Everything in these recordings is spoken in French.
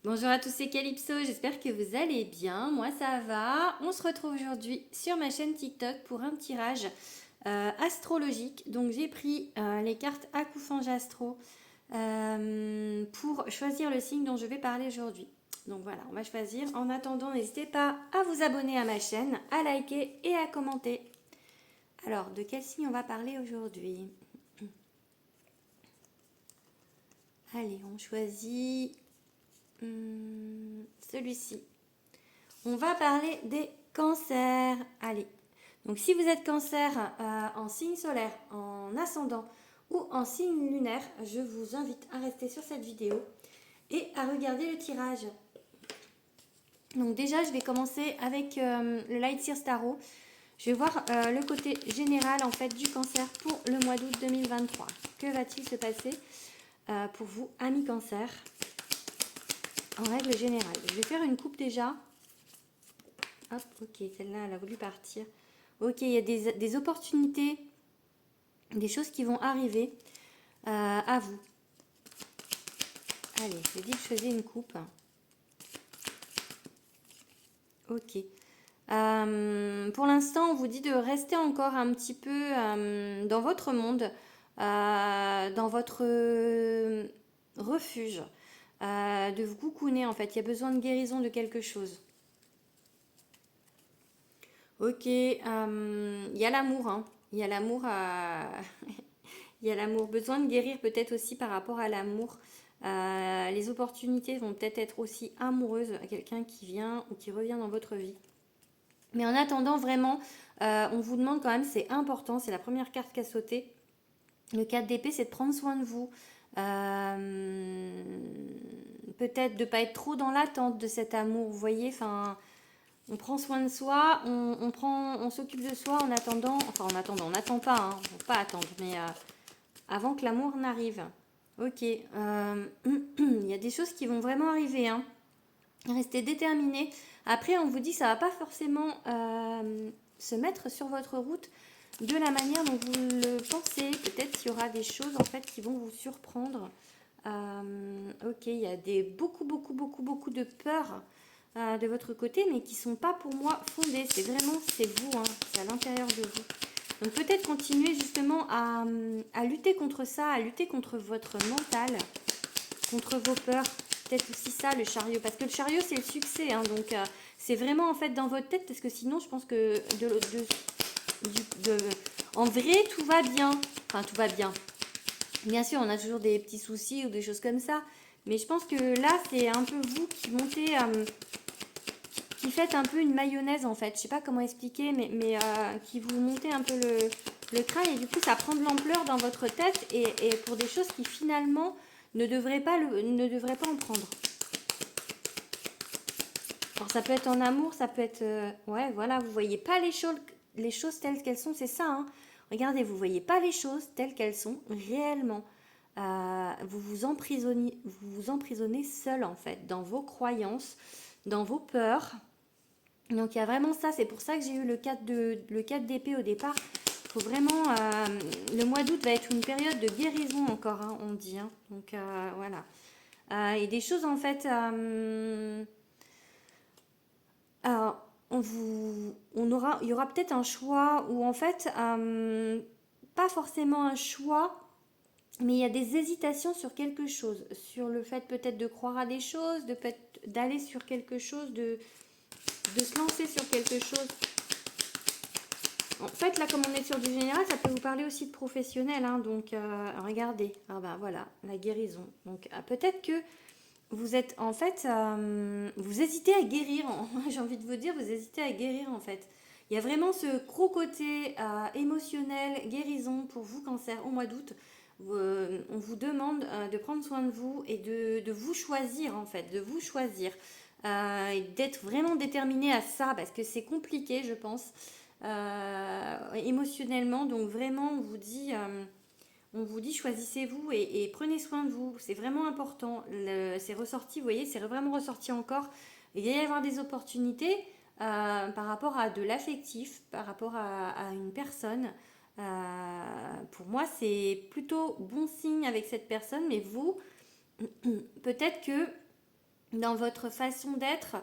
Bonjour à tous, c'est Calypso, j'espère que vous allez bien, moi ça va. On se retrouve aujourd'hui sur ma chaîne TikTok pour un tirage astrologique. Donc j'ai pris les cartes Akoufange Astro pour choisir le signe dont je vais parler aujourd'hui. Donc voilà, on va choisir. En attendant, n'hésitez pas à vous abonner à ma chaîne, à liker et à commenter. Alors, de quel signe on va parler aujourd'hui? Allez, on choisit celui-ci. On va parler des cancers. Allez. Donc si vous êtes cancer en signe solaire, en ascendant ou en signe lunaire, je vous invite à rester sur cette vidéo et à regarder le tirage. Donc déjà, je vais commencer avec le Light Seer Tarot. Je vais voir le côté général en fait du cancer pour le mois d'août 2023. Que va-t-il se passer pour vous, amis cancer, en règle générale? Je vais faire une coupe déjà. Hop, ok, celle-là, elle a voulu partir. Ok, il y a des opportunités, des choses qui vont arriver à vous. Allez, je dis que je faisais une coupe. Ok. Pour l'instant, on vous dit de rester encore un petit peu dans votre monde, dans votre refuge, de vous coucouner en fait. Il y a besoin de guérison de quelque chose. Ok, il y a l'amour, hein. Il y a l'amour il y a l'amour. Besoin de guérir peut-être aussi par rapport à l'amour. Les opportunités vont peut-être être aussi amoureuses à quelqu'un qui vient ou qui revient dans votre vie. Mais en attendant, vraiment, on vous demande quand même, c'est important, c'est la première carte qui a sauté. Le 4 d'épée, c'est de prendre soin de vous. Peut-être de ne pas être trop dans l'attente de cet amour, vous voyez, enfin... On prend soin de soi, on s'occupe de soi en attendant, on n'attend pas, hein, on ne faut pas attendre, mais avant que l'amour n'arrive. Ok, il y a des choses qui vont vraiment arriver, hein. Restez déterminés. Après, on vous dit que ça ne va pas forcément se mettre sur votre route de la manière dont vous le pensez. Peut-être qu'il y aura des choses en fait qui vont vous surprendre. Ok, il y a beaucoup de peurs de votre côté, mais qui sont pas pour moi fondées. C'est vraiment, c'est vous, hein, c'est à l'intérieur de vous. Donc peut-être continuer justement à lutter contre ça, à lutter contre votre mental, contre vos peurs. Peut-être aussi ça, le chariot. Parce que le chariot, c'est le succès. Hein, donc c'est vraiment en fait dans votre tête, parce que sinon, je pense que en vrai, tout va bien. Enfin, tout va bien. Bien sûr, on a toujours des petits soucis ou des choses comme ça. Mais je pense que là, c'est un peu vous qui montez, qui faites un peu une mayonnaise en fait. Je sais pas comment expliquer, mais qui vous montez un peu le crâne et du coup, ça prend de l'ampleur dans votre tête et pour des choses qui finalement ne devraient pas en prendre. Alors ça peut être en amour, ça peut être... ouais, voilà, vous voyez pas les choses telles qu'elles sont, c'est ça. Hein. Regardez, vous voyez pas les choses telles qu'elles sont réellement. Vous vous emprisonnez seul en fait, dans vos croyances, dans vos peurs. Donc il y a vraiment ça, c'est pour ça que j'ai eu le 4 d'épée au départ. Faut vraiment, le mois d'août va être une période de guérison encore, hein, on dit. Hein. Donc voilà. Et des choses en fait... alors, il y aura peut-être un choix où en fait, pas forcément un choix, mais il y a des hésitations sur quelque chose, sur le fait peut-être de croire à des choses, d'aller sur quelque chose, de se lancer sur quelque chose. En fait, là, comme on est sur du général, ça peut vous parler aussi de professionnel. Hein, donc, regardez. Ah ben voilà, la guérison. Donc, peut-être que vous êtes en fait, vous hésitez à guérir. J'ai envie de vous dire, vous hésitez à guérir en fait. Il y a vraiment ce gros côté émotionnel, guérison pour vous, cancer, au mois d'août. On vous demande de prendre soin de vous et de vous choisir en fait, de vous choisir. Et d'être vraiment déterminé à ça parce que c'est compliqué, je pense, émotionnellement. Donc vraiment, on vous dit choisissez-vous et prenez soin de vous. C'est vraiment important. C'est ressorti, vous voyez, c'est vraiment ressorti encore. Il va y avoir des opportunités par rapport à de l'affectif, par rapport à une personne. Pour moi, c'est plutôt bon signe avec cette personne, mais vous, peut-être que dans votre façon d'être,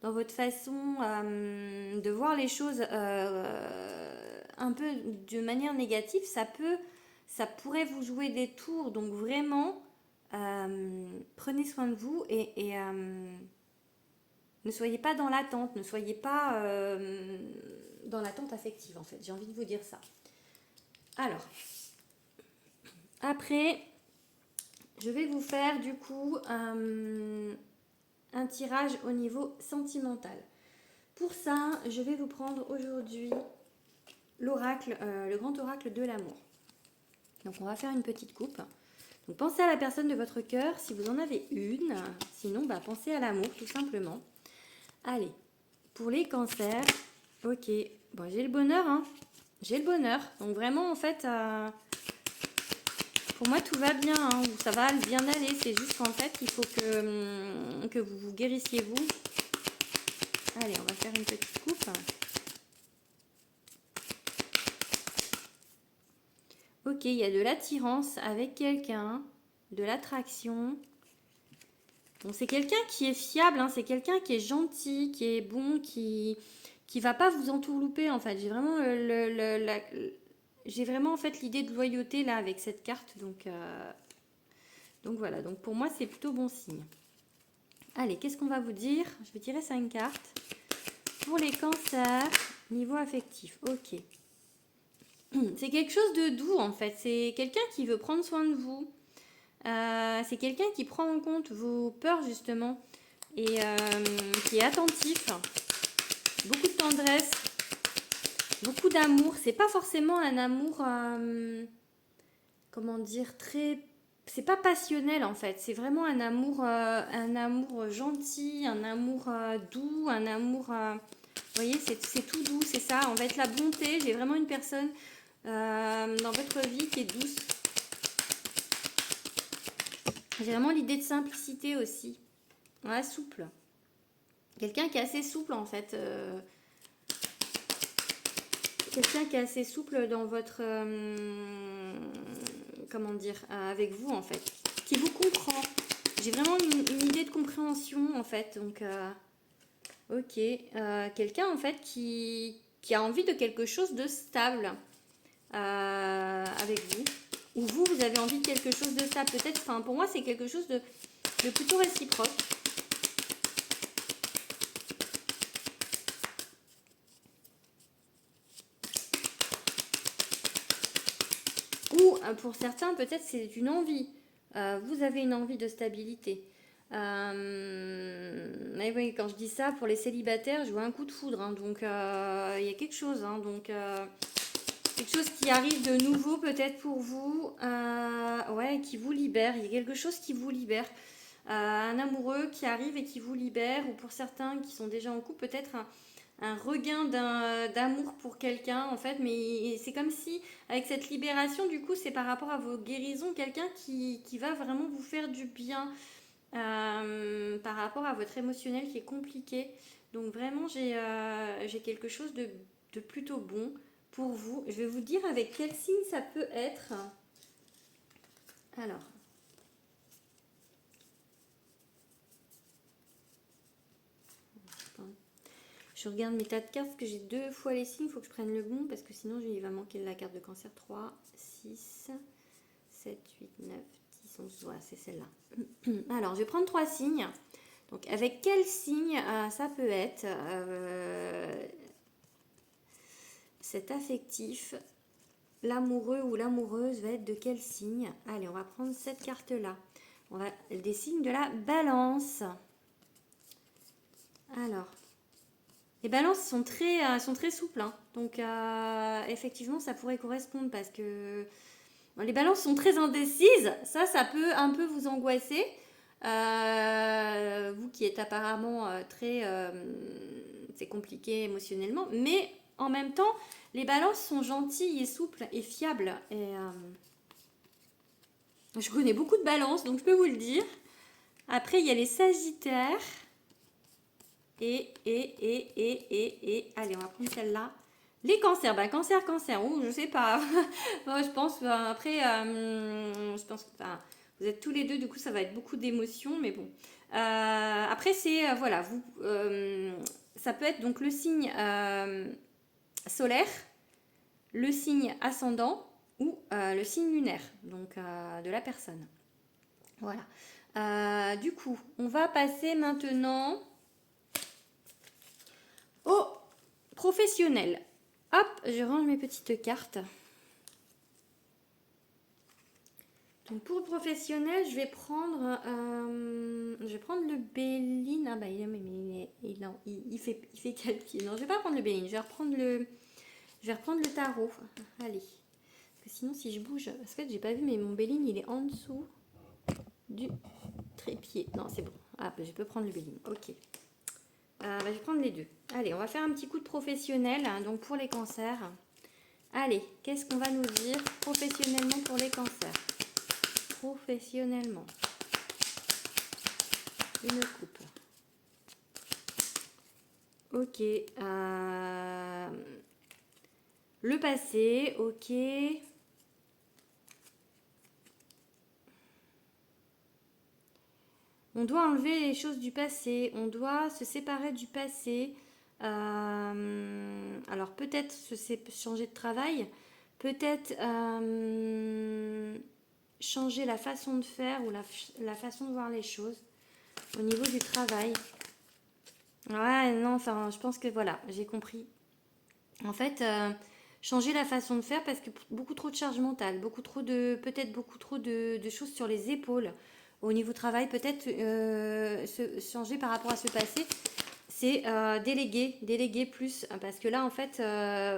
dans votre façon de voir les choses un peu de manière négative, ça pourrait vous jouer des tours. Donc vraiment, prenez soin de vous et ne soyez pas dans l'attente, ne soyez pas dans l'attente affective en fait. J'ai envie de vous dire ça. Alors, après, je vais vous faire du coup un tirage au niveau sentimental. Pour ça, je vais vous prendre aujourd'hui l'oracle, le grand oracle de l'amour. Donc on va faire une petite coupe. Donc pensez à la personne de votre cœur si vous en avez une. Sinon, bah, pensez à l'amour tout simplement. Allez, pour les cancers, ok. Bon, j'ai le bonheur, hein. J'ai le bonheur. Donc vraiment, en fait, pour moi, tout va bien. Hein. Ça va bien aller. C'est juste qu'en fait, il faut que vous vous guérissiez vous. Allez, on va faire une petite coupe. Ok, il y a de l'attirance avec quelqu'un, de l'attraction. Bon, c'est quelqu'un qui est fiable, hein, c'est quelqu'un qui est gentil, qui est bon, qui va pas vous entourlouper en fait. J'ai vraiment en fait l'idée de loyauté là avec cette carte, donc voilà. Donc pour moi c'est plutôt bon signe. Allez, qu'est-ce qu'on va vous dire? Je vais tirer 5 cartes pour les cancers niveau affectif. Ok. C'est quelque chose de doux en fait. C'est quelqu'un qui veut prendre soin de vous. C'est quelqu'un qui prend en compte vos peurs justement et qui est attentif. Beaucoup de tendresse, beaucoup d'amour. C'est pas forcément un amour, comment dire, très. C'est pas passionnel en fait. C'est vraiment un amour gentil, un amour doux, un amour. Vous voyez, c'est tout doux, c'est ça. En fait, la bonté. J'ai vraiment une personne dans votre vie qui est douce. J'ai vraiment l'idée de simplicité aussi. Ouais, souple. Quelqu'un qui est assez souple en fait. Quelqu'un qui est assez souple dans votre... comment dire, avec vous en fait. Qui vous comprend. J'ai vraiment une idée de compréhension en fait. Donc, ok. Quelqu'un en fait qui a envie de quelque chose de stable avec vous. Ou vous avez envie de quelque chose de stable. Peut-être, enfin pour moi c'est quelque chose de plutôt réciproque. Ou pour certains, peut-être c'est une envie. Vous avez une envie de stabilité. Mais oui, quand je dis ça, pour les célibataires, je vois un coup de foudre. Hein, donc il y a quelque chose. Hein, donc quelque chose qui arrive de nouveau peut-être pour vous. Ouais, qui vous libère. Il y a quelque chose qui vous libère. Un amoureux qui arrive et qui vous libère. Ou pour certains qui sont déjà en couple, peut-être un regain d'amour pour quelqu'un en fait, mais c'est comme si avec cette libération du coup c'est par rapport à vos guérisons, quelqu'un qui va vraiment vous faire du bien par rapport à votre émotionnel qui est compliqué. Donc vraiment j'ai quelque chose de plutôt bon pour vous. Je vais vous dire avec quel signe ça peut être. Alors, je regarde mes tas de cartes parce que j'ai 2 fois les signes. Il faut que je prenne le bon parce que sinon il va manquer la carte de cancer. 3, 6, 7, 8, 9, 10, 11. Voilà, c'est celle-là. Alors, je vais prendre 3 signes. Donc, avec quel signe ça peut être cet affectif? L'amoureux ou l'amoureuse va être de quel signe? Allez, on va prendre cette carte-là. On va des signes de la balance. Alors, les balances sont très souples. Hein. Donc, effectivement, ça pourrait correspondre parce que bon, les balances sont très indécises. Ça peut un peu vous angoisser. Vous qui êtes apparemment très... c'est compliqué émotionnellement. Mais en même temps, les balances sont gentilles et souples et fiables. Et, je connais beaucoup de balances, donc je peux vous le dire. Après, il y a les sagittaires. Et allez, on va prendre celle-là. Les cancers, bah cancer, ou je sais pas. Moi, je pense, après, je pense que vous êtes tous les deux, du coup, ça va être beaucoup d'émotions, mais bon. Après, c'est, voilà, ça peut être donc le signe solaire, le signe ascendant ou le signe lunaire, donc de la personne. Voilà. Du coup, on va passer maintenant au professionnel. Hop, je range mes petites cartes. Donc pour le professionnel, je vais prendre le Béline. Ah bah il fait quel pied? Non, je vais pas prendre le Béline. Je vais reprendre le tarot. Allez. Parce que sinon, si je bouge, parce que j'ai pas vu, mais mon Béline il est en dessous du trépied. Non, c'est bon. Ah bah, je peux prendre le Béline. Ok. Bah, je vais prendre les deux. Allez, on va faire un petit coup de professionnel. Hein, donc pour les cancers. Allez, qu'est-ce qu'on va nous dire professionnellement pour les cancers? Professionnellement. Une coupe. Ok. Le passé, ok. On doit enlever les choses du passé, on doit se séparer du passé. Alors peut-être changer de travail, peut-être changer la façon de faire ou la façon de voir les choses au niveau du travail. Ouais, non, enfin, je pense que voilà, j'ai compris. En fait, changer la façon de faire parce que beaucoup trop de charge mentale, peut-être beaucoup trop de choses sur les épaules. Au niveau travail, peut-être changer par rapport à ce passé, c'est déléguer plus. Parce que là, en fait,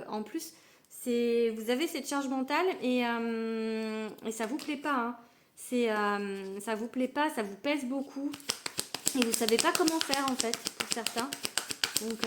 en plus, vous avez cette charge mentale et ça vous plaît pas. Hein. Ça vous plaît pas, ça vous pèse beaucoup. Et vous savez pas comment faire, en fait, pour certains. Donc,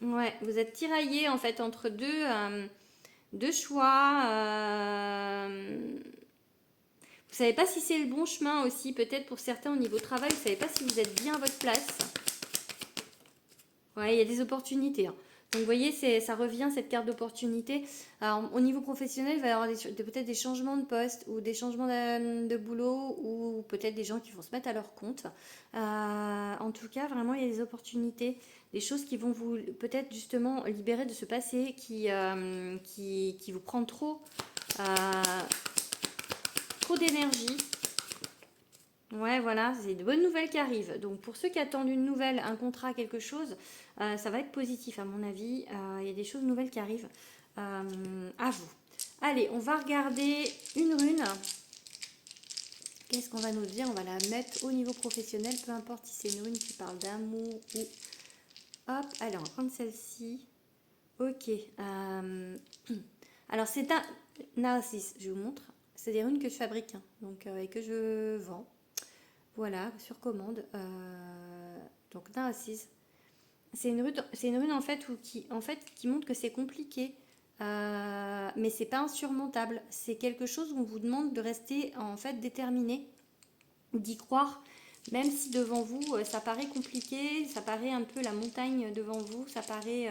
ouais, vous êtes tiraillé en fait entre deux choix. Vous savez pas si c'est le bon chemin aussi, peut-être pour certains au niveau travail, vous savez pas si vous êtes bien à votre place. Ouais, il y a des opportunités. Hein. Donc vous voyez, ça revient cette carte d'opportunité. Alors au niveau professionnel, il va y avoir peut-être des changements de poste ou des changements de boulot ou peut-être des gens qui vont se mettre à leur compte. En tout cas, vraiment, il y a des opportunités, des choses qui vont vous peut-être justement libérer de ce passé qui vous prend trop d'énergie. Ouais, voilà, c'est de bonnes nouvelles qui arrivent. Donc pour ceux qui attendent une nouvelle, un contrat, quelque chose, ça va être positif à mon avis. Il y a des choses nouvelles qui arrivent à vous. Allez, on va regarder une rune. Qu'est-ce qu'on va nous dire? On va la mettre au niveau professionnel, peu importe si c'est une rune qui parle d'amour ou... Hop, allez, on va prendre celle-ci. Ok. Alors c'est un narcisse, je vous montre. C'est des runes que je fabrique hein, donc, et que je vends. Voilà, sur commande. Donc narcisse. C'est une rune en fait, qui montre que c'est compliqué. Mais c'est pas insurmontable. C'est quelque chose où on vous demande de rester en fait déterminé, d'y croire. Même si devant vous, ça paraît compliqué, ça paraît un peu la montagne devant vous, ça paraît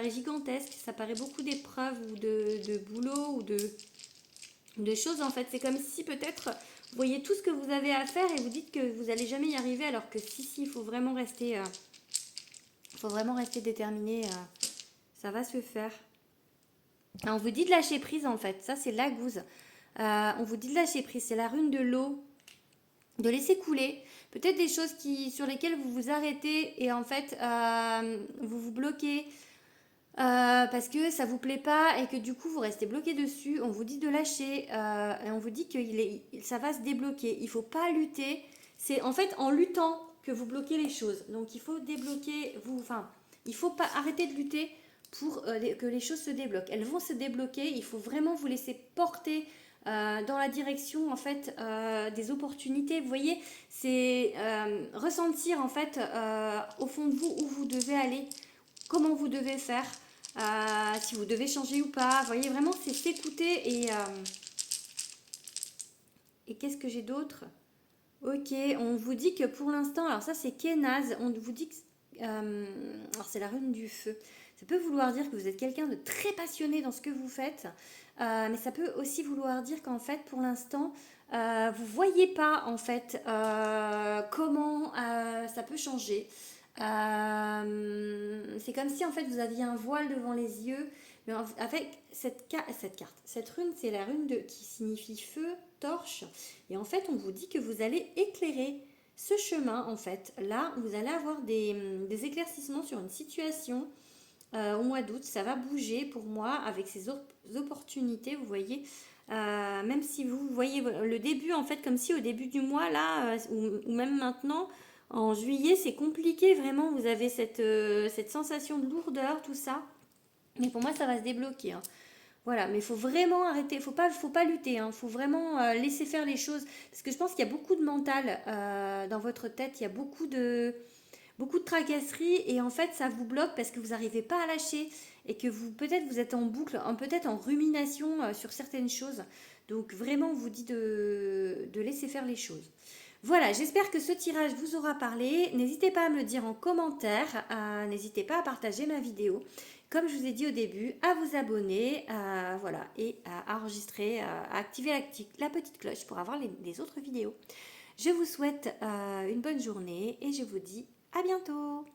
gigantesque, ça paraît beaucoup d'épreuves ou de boulot ou de choses en fait. C'est comme si peut-être vous voyez tout ce que vous avez à faire et vous dites que vous n'allez jamais y arriver alors que si, il faut vraiment rester déterminé, ça va se faire. Alors, on vous dit de lâcher prise en fait, ça c'est la gouze. On vous dit de lâcher prise, c'est la rune de l'eau, de laisser couler. Peut-être des choses sur lesquelles vous vous arrêtez et en fait vous vous bloquez. Parce que ça vous plaît pas et que du coup vous restez bloqué dessus, on vous dit de lâcher et on vous dit que ça va se débloquer. Il faut pas lutter. C'est en fait en luttant que vous bloquez les choses. Donc il faut débloquer il faut pas arrêter de lutter pour que les choses se débloquent. Elles vont se débloquer. Il faut vraiment vous laisser porter dans la direction en fait des opportunités. Vous voyez, c'est ressentir en fait au fond de vous où vous devez aller, comment vous devez faire. Si vous devez changer ou pas. Vous voyez, vraiment, c'est s'écouter et qu'est-ce que j'ai d'autre? Ok, on vous dit que pour l'instant, alors ça c'est Kenaz, on vous dit que... alors c'est la rune du feu. Ça peut vouloir dire que vous êtes quelqu'un de très passionné dans ce que vous faites, mais ça peut aussi vouloir dire qu'en fait, pour l'instant, Vous voyez pas en fait comment ça peut changer. C'est comme si en fait vous aviez un voile devant les yeux. Mais avec cette carte, cette rune, c'est la rune qui signifie feu, torche. Et en fait, on vous dit que vous allez éclairer ce chemin. En fait, là, vous allez avoir des éclaircissements sur une situation au mois d'août. Ça va bouger pour moi avec ces opportunités, vous voyez. Même si vous voyez le début, en fait, comme si au début du mois, là, ou même maintenant, en juillet, c'est compliqué, vraiment. Vous avez cette sensation de lourdeur, tout ça. Mais pour moi, ça va se débloquer, hein. Voilà, mais il faut vraiment arrêter, faut pas lutter, hein. Faut vraiment laisser faire les choses. Parce que je pense qu'il y a beaucoup de mental dans votre tête, il y a beaucoup de tracasseries et en fait ça vous bloque parce que vous n'arrivez pas à lâcher et que vous peut-être vous êtes en boucle, peut-être en rumination sur certaines choses. Donc vraiment on vous dit de laisser faire les choses. Voilà, j'espère que ce tirage vous aura parlé. N'hésitez pas à me le dire en commentaire. N'hésitez pas à partager ma vidéo. Comme je vous ai dit au début, à vous abonner, voilà, et à enregistrer, à activer la petite cloche pour avoir les autres vidéos. Je vous souhaite une bonne journée et je vous dis à bientôt.